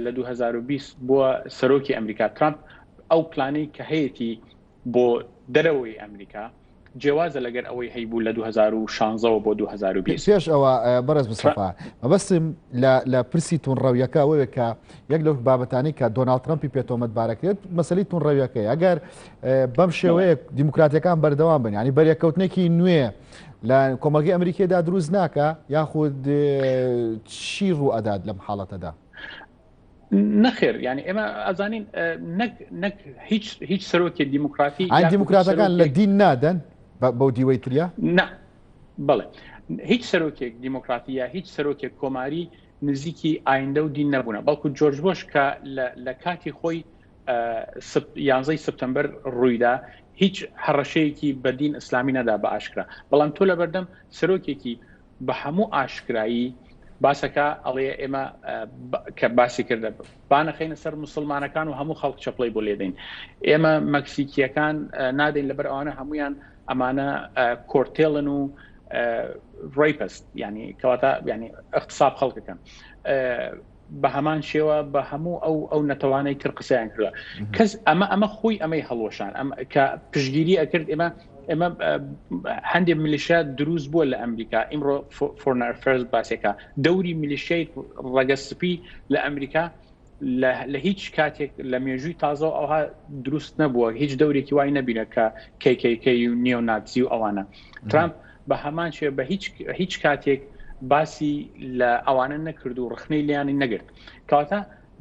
لە 2020 بووە سەرۆکی ئەمریکا، ترامپ ئەو پلانەی کە هەیەی بۆ دەرەوەی ئەمریکا جیوازە لەگەر ئەوەی هەیبوو لە 2016 بۆ 2020. پێش ئەوە بەرز مستەفا مەبەستم لە پرسی توونڕەویەکە ئەوەیە کە یەک لەو بابەتانی کە دۆناڵد ترامپی پێتۆمەتبارەکرێت مەسەلەی توونڕەویەکەی. ئەگەر بەم شێوەیە دیموکراتەکان بەردەوام بن، ینی بەریەکەوتنێکی نوێ لە کۆمەلگەی ئەمریکیدا دروست ناکە، یاخود چی ڕوو ئەدات لەم حاڵەتەدا؟ نەخێر، ینی ئێمە ئەزانین نەک هیچ سەرۆکی دیموکراتی ئاین دیموکراتەکان لە دین نادەن بەو دیوەی تریا؟ نه، بەڵێ هیچ سەرۆکێک دیموکراتیە، هیچ سەرۆکێک کۆماری نزیکی ئایندە و دین نەبوونە. بەڵکو جۆرج بۆش کە لە کاتی خۆی 11 سپتەمبەر ڕوویدا هیچ هەڕەشەیەکی بە دین ئیسلامی نەدا بە ئاشکرا. بەڵام تۆ لە بەردەم سەرۆکێکی بە هەموو ئاشکرایی باسەکە ئەڵێ ئێمە کە باسی کردە بانەخینە سەر مسلمانەکان و هەموو خەڵک چەپڵی بۆ لێدەین. ئێمە مەکسیکیەکان نادەین لەبەر ئەوانە هەمویان ئەمانە کۆرتێڵن و ڕیپست، ینی کەواتە ینی اغتصاب خەڵکەکەن. بە هەمان شێوە بە هەموو ئەو نەتەوانەی تر قسەیان کردووە. کەس ئەمە خۆی ئەمەی هەڵۆشان کە پشگیری ئەکرد. ئێمە هەندێک میلیشیا دروست بووە لە ئەمریکا. ئیمڕۆ فۆرن ئەفێرز باسێکە دەوری میلیشیای ڕەگەسپی لە ئەمریکا لە هیچ کاتێک لە مێژووی تازە ئەوها دروست نەبووە، هیچ دەورێکی وای نەبینە کە KKK و نیۆناتزی و ئەوانە. ترامپ بە هەمان شێ بە هیچ کاتێک باسی لە ئەوانە نەکرد و ڕخنەی لیانی نەگرت. کەواتە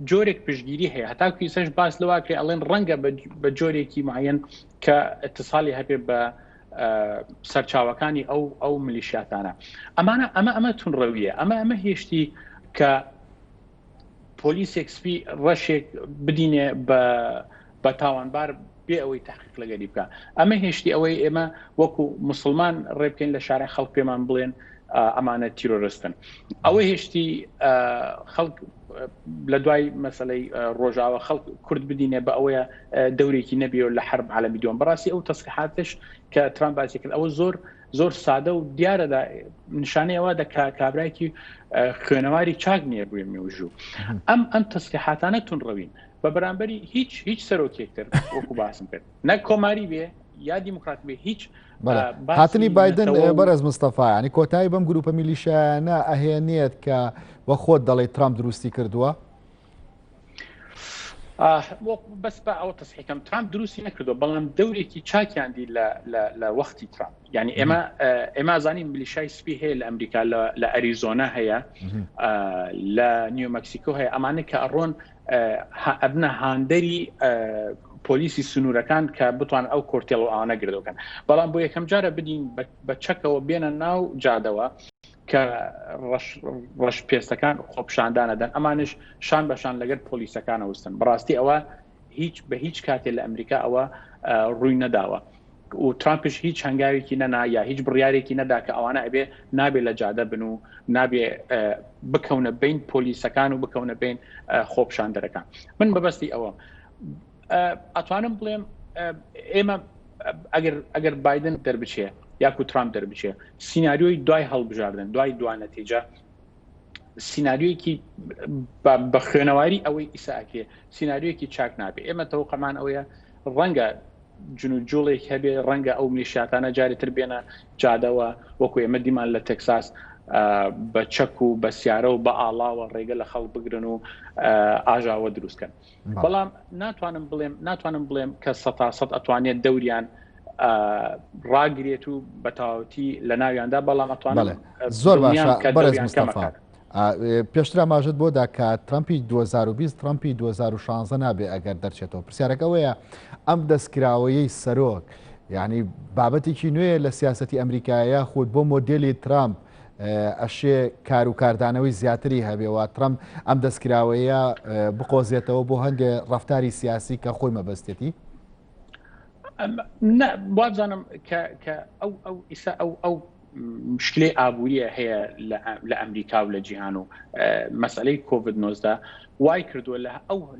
جۆرێک پشگیری هەیە، هەتاکو ئیسەش باس لەواکرێ ئەڵێن ڕەنگە بە جۆرێکی معەن کە اتصالی هەبێ بە سەرچاوەکانی ئەو میلیشیاتانە. ئەمە تونڕەویە، ئەمە هێشتی کە پۆلیسێک سپی ڕەشێک بدینێ بە تاوانبار بێ ئەوەی تحقیق لەگەری بکە. ئەمە هێشتی ئەوەی ئێمە وەکو مسلمان ڕێبکەین لە شارە خەڵک پێمان بڵێن ئەمانە تیرۆرستن. ئەوە هێشتی خەڵک لە دوای مەسەلەی ڕۆژاوە خەڵک کورد بدینێ بە ئەوەیە دەورێکی نەبیەوە لە حرب عالەمی دووەم. بەڕاستی ئەو تەسلیحاتش کە ترامپ باسی کرد ئەوە زۆر سادە و دیارەدا نیشانەیەوە دەکا کابراایکی خوێنەواری چاک نییە بووی مێژوو. ئەم تەسلیحاتانە تونڕەوین بە بەرامبەری هیچ سەرۆکێکتر وەکو باسم کرد، نەک کۆماری بێ یا دیموکرات بێ. هیچ هاتنی بایدن بەرز مستەفا، ینی کۆتایی بەم گروپە میلیشیانە ئەهێنێت کە وە خۆت دەڵێ ترامپ دروستی کردووە؟ بەس بە ئەوە تەسحیحکەم ترامپ دروستی نەکردووە، بەڵام دەورێکی چاکیاندی لە وەختی ترامپ. ینی ئێمە زانین میلیشای سپی هەیە لە ئەمریکا، لە ئەریزۆنا هەیە، لە نیو مەکسیکۆ هەیە. ئەمانە کە ئەڕۆن ئەبنە هاندەری پۆلیسی سنوورەکان کە بتوان ئەو کۆرتێڵ و ئەوانە گردەکەن بەڵام بۆ یەکەم جارە بدین بە چەکەوە بێنە ناو جادەوە کە ڕەش پێستەکان خۆپشاندانەدەن ئەمانش شان بەشان لەگەر پۆلیسەکانە وستن بەڕاستی ئەوە بە هیچ کاتێک لە ئەمریکا ئەوە ڕووی نەداوە و ترامپش هیچ هەنگاوێکی نەنا یا هیچ بڕیارێکی نەدا کە ئەوانە ئەبێ نابێ لە جادە بن و نابێ بکەونە بین پۆلیسەکان و بکەونە بین خۆپشاندەرەکان من بەبەستی ئەوە ئەتوانم بڵێم ئێمە ئەگەر بایدن دەربچێ یاکو ترامپ دەربچێ سیناریۆی دوای هەڵبژاردن دوای دوانەتیجە سیناریۆیەکی بە خوێنەواری ئەوەی ئیساکێ سیناریۆیەکی چاک نابێ ئێمە تەوقەمان ئەوەیە ڕەنگە جنوجوڵێک هەبێ ڕەنگە ئەو میلیشیاتانە جارێتر بێنە جادەوە وەکو ئێمە دیمان لە تەکساس بە چەک و بە سیارە و بە ئاڵاوە ڕێگە لە خەڵک بگرن و ئاژاوە دروستکەن بەڵام ناتوانم بڵێم کە 100% ئەتوانێت دەوریان ڕاگرێت و بە تەواوەتی لە ناویاندا بەڵام ئەتوانم زۆر باشە بەرز مستەفا پێشتر ئاماژت بۆ دا کە ترامپی 2020 ترامپی 2016 نابێ ئەگەر دەرچێتەوە پرسیارەکەوەیە ئەم دەستکراوەیەی سەرۆک یعنی بابەتێکی نوێیە لە سیاسەتی ئەمریکایە خۆت بۆ مۆدێلی ترامپ ئەشێ کار و کاردانەوەی زیاتری هەبێەوە ترامپ ئەم دەستکراوەیە بقۆزێتەوە بۆ هەندێک ڕەفتاری سیاسی کە خۆی مەبەستێتی وابزانم کە ئەو مشکلەی ئابووریە هەیە لە ئەمریکا و لە جیهان و مەسئلەی کۆڤید 19 وای کردووە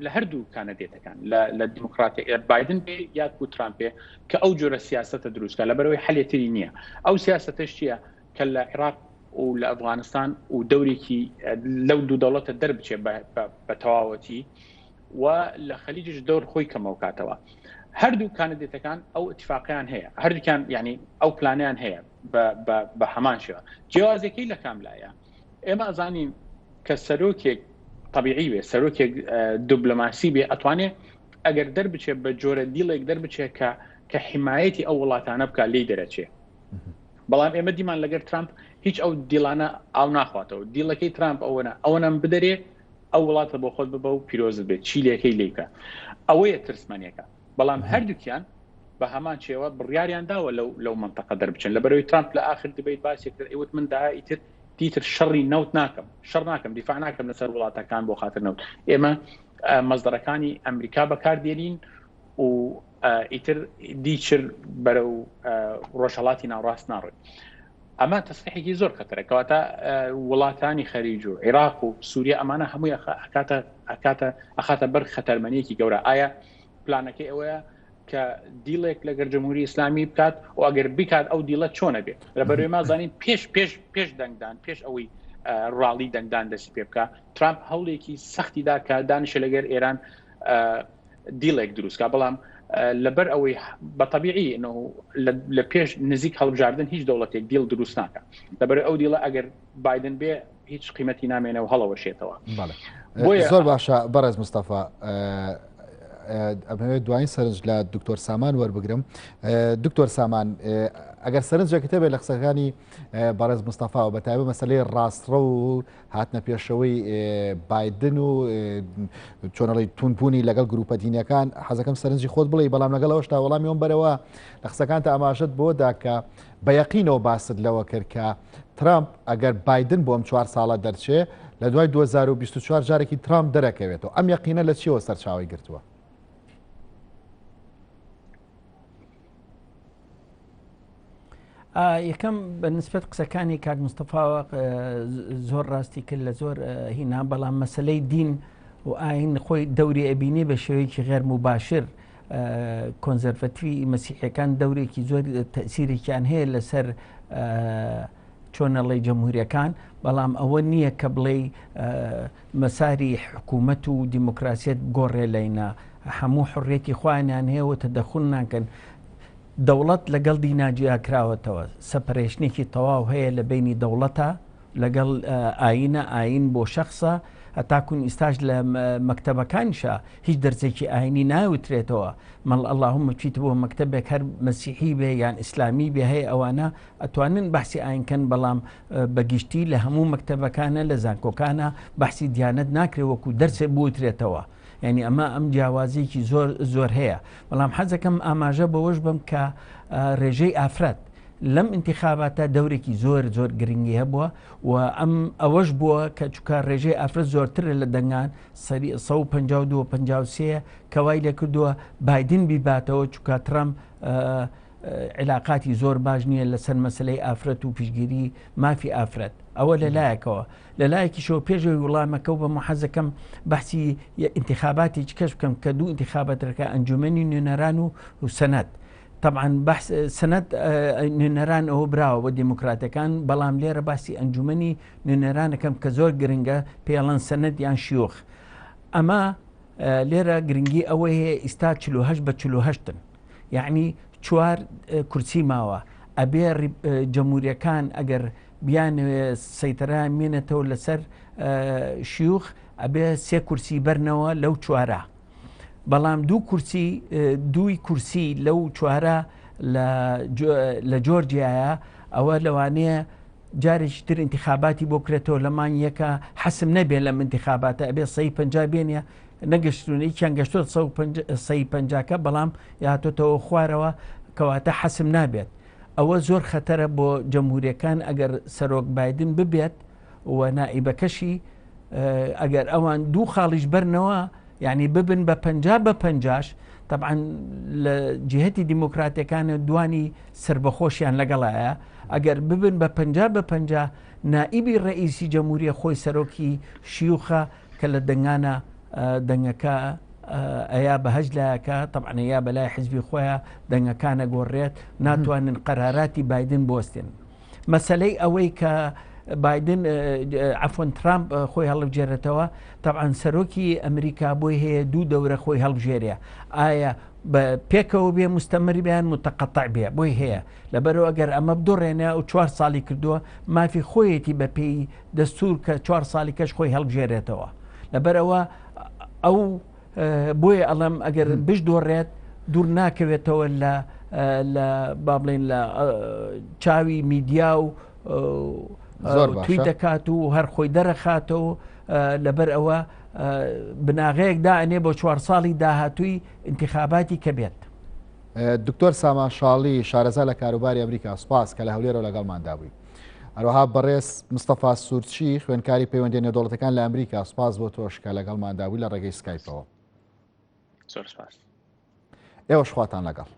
لە هەردوو کاندیدەکان لە دیموکراتی بایدن بێ یاکو ترامپێ کە ئەو جۆرە سیاسەتە دروستکە لەبەرەوەی حەلێتری نییە ئەو سیاسەتەش چییە کە لە عێراق و لە ئەفغانستان و دەورێکی لەو دوو دەوڵەتە دەربچێ بە تەواوەتی و لە خەلیجش دەور خۆی کەمەوە کاتەوە هەردوو کاندیدەکان ئەو اتفاقیان هەیە هەردووکیان یعنی ئەو پلانیان هەیە بە هەمان شێوە جیاوازەکەی لە کاملایە ئێمە ئەزانین کە سەرۆکێک طبیعی بێ سەرۆکێک دیبلۆماسی بێ ئەتوانێت ئەگەر دەربچێت بە جۆرە دیڵێک دەربچێت کە حیمایەتی ئەو وڵاتانە بکە لێی دەرەچێ بەڵام ئێمە دیمان لەگەر ترامپ هیچ ئەو دیڵانە ئاو ناخواتەوە دیڵەکەی ترامپ ئەوەنەم بدەرێ ئەو وڵاتە بۆ خۆت ببە و پیرۆزت بێت چیلەکەی لێکە ئەوەیە ترسمانیەکە بەڵام هەردووکیان بە هەمان شێوە بڕیاریان داوە لەو منتەقە دەربچن لەبەرەوەی ترامپ لە ئاخر دەبێت باسی کرد ئێوت من داها دیتر شەڕی نەوت ناکەم شەڕ ناکەم دیفاع ناکەم لەسەر وڵاتەکان بۆ خاطر نەوت ئێمە مەزدەرەکانی ئەمریکا بەکاردێنین و ئیتر دیچر بەرەو ڕۆژهەڵاتی ناوڕاست ناڕێت ئەمە تەسریحێکی زۆر خەتەرە کەواتە وڵاتانی خەریج و عێراق و سووریا ئەمانە هەمووی ئەخاتە بەر خەتەرمەنیەکی گەورە ئایا پلانەکەی ئەوەیە کە دیڵێک لەگەر جمهوری ئیسلامی بکات و ئەگەر بکات ئەو دیڵە چۆنە بێت لەبەرەوەی مازانین پێش دەنگدان پێش ئەوەی ڕاڵی دەنگدان دەستی پێ بکە ترامپ هەوڵێکی سەختیدا کە دانیشە لەگەر ئێران دیڵێک دروستکە بەڵام لەبەر ئەوەی بەطبیعی لە پێش نزیک هەڵبژاردن هیچ دەوڵەتێک دیڵ دروست ناکە لەبەر ئەو دیڵە ئەگەر بایدن بێ هیچ قیمەتی نامێنەوە هەڵەوەشێتەوە زۆر باشە بەڕێز مستەفا ئەمەوێت دوایین سەرنج لە دکتۆر سامان وەربگرم دکتۆر سامان ئەگەر سەرنجێکتە بێت لە قسەکانی بەڕێز مستەفا و بەتایبەت مەسەلەی ڕاستڕە و هاتنە پێشەوەی بایدن و چۆنەڵی تونبوونی لەگەڵ گروپە دینیەکان حەزەکەم سەرنجی خۆت بڵێ بەڵام لەگەڵەوەشتا وەڵامی ئەوم بەرەوە لە قسەکانتە ئاماژەت بۆ داکە بە یەقینەوە باست لەوە کرد کە ترامپ ئەگەر بایدن بۆ ئەم 4 ساڵە دەرچێ لە دوای 2024 جارێکی ترامپ دەرەکەوێتەوە ئەم یەقینە لە چیەوە سەرچاوی گرتووە یەکەم بە نسبەت قسەکانی کاک مستەفاوە زۆر ڕاستی کرد لە زۆر هینا بەڵام مەسلەی دین و ئاین خۆی دەوری ئەبینێ بە شێوەیەکی غێر مباشر کۆنزەرڤەتیڤی مەسیحیەکان دەورێکی زۆر تەسیرێکیان هەیە لەسەر چۆنەڵی جەمهوریەکان بەڵام ئەوە نییە کە بڵێ مەساری حکوومەت و دیموکراسیەت گۆڕێ لەینە هەموو حڕێتی خوایان هەیە و تەدەخل ناکەن دەوڵەت لەگەڵ دیناجیا کراوەتەوە سەپەرێشنێکی تەواو هەیە لە بینی دەوڵەتە لەگەڵ ئاینە ئاین بۆ شخصە هەتاکوون ئیستاش لە مەکتەبەکانیشە هیچ دەرزێکی ئاینی ناوترێتەوە مەڵ ئەڵڵاهومە چیت بۆ مەکتەبێک هەر مەسیحی بێ یان ئیسلامی بێ هەیە ئەوانە ئەتوانن بەحسی ئاینکەن بەڵام بەگشتی لە هەموو مەکتەبەکانە لە زانکۆکانە بەحسی دیانەت ناکرێت وەکو دەرسێ بوترێتەوە ینی ئەمە ئەم جیاوازیەکی زۆر هەیە بەڵام حەزەکەم ئاماژە بەوەش بم کە ڕێژەی ئافرەت لەم انتخاباتە دەورێکی زۆر گرنگی هەبووە و ئەوەش بووە کە چکە ڕێژەی ئافرەت زۆرترە لە دەنگان 152 کەوای لێ کردووە بایدن بیباتەوە چکە ترامپ علااقاتی زۆر باش نییە لەسەر مەسلەی ئافرەت و پیشگیری مافی ئافرەت ئەوە لەلایەکەوە لەلایەکیشەوە پێشەوەی وڵامەکە و بە محەزەکەم بەحسی انتخاباتێکی کەش بکەم کە دوو انتخاباتەکە ئەنجومەنی نوێنەران و سەنەت طبعا بەحث سەنەت نوێنەران ئەوە براوە بۆ دیموکراتەکان بەڵام لێرە باسی ئەنجومەنی نوێنەرانەکەم کە زۆر گرنگە پێڵەن سەنەت یان شیوخ ئەمە لێرە گرنگی ئەوەی هەیە ئیستا 48/48 یعنی 4 کورسی ماوە ئەبێ جەمهوریەکان ئەگەر بیانوێ سەیتەران مێنێتەوە لەسەر شیوخ ئەبێ 3 کورسی بەرنەوە لەو 4 بەڵام دووی کورسی لەو 4 لە جۆرجیایە ئەوە لەوانەیە جارێکی تر انتخاباتی بۆ کرێتەوە لەمان یەکە حەسم نەبێت لەم انتخاباتە ئەبێ 150 بێنە نەگەشتونی چیان گەشتۆ 150کە بەڵام یاهاتۆتەوە خوارەوە کەواتە حەسم نابێت ئەوە زۆر خەتەرە بۆ جەمهوریەکان ئەگەر سەرۆک بایدن ببێت و نائیبەکەشی ئەگەر ئەوان دوو خاڵیش بەرنەوە یعنی ببن بە 50/50 طبعا لە جهتی دیموکراتەکانە دوانی سربەخۆشیان لەگەڵایە ئەگەر ببن بە 50/50 نائیبی ڕئیسی جەمهوریە خۆی سەرۆکی شیوخە کە لە دەنگانە دەنگەکە ئەیا بەهەج لایەکە طبعا یا بەلای حزبی خۆیان دەنگەکانە گۆڕێت ناتوانن قەراراتی بایدن بۆستێن مەسلەی ئەوەی کە بایدن عفۆن ترامپ خۆی هەڵبژێرێتەوە طبعا سەرۆکی ئەمریکا بۆی هەیە دوو دەورە خۆی هەڵبژێرە ئایا پێکەوە بێ مستەمر بیان متەقەتع بێ بۆی هەیە لەبەرەوە ئەگەر ئەمە بدۆڕێنە و 4 ساڵی کردووە مافی خۆیەتی بەپێی دەستور کە 4 ساڵی کەش خۆی هەڵبژێرێتەوە لەبەرەوە ئەو بۆیە ئەڵم ئەگەر بش دۆڕێت دوور ناکەوێتەوە لە با بڵێن لە چاوی میدیا و توی دەکات و هەر خۆی دەرەخاتەوە لەبەر ئەوە بناغەیەک دائنێ بۆ 4 ساڵی داهاتووی انتخاباتی کە بێت. دکتۆر سامان شاڵی شارەزا لە کاروباری ئەمریکا سوپاس کە لە هەولێرە لەگەڵماندا بووی. هەروەها بەڕێز مستەفا سوورچی خوێندکاری پەیوەندی نێودەوڵەتەکان لە ئەمریکا سوپاس بۆ تۆش کە لەگەڵماندا بووی لە ڕێگەی سکایپەوە. زۆر سپاس. ئێوەش خواتان لەگەڵ.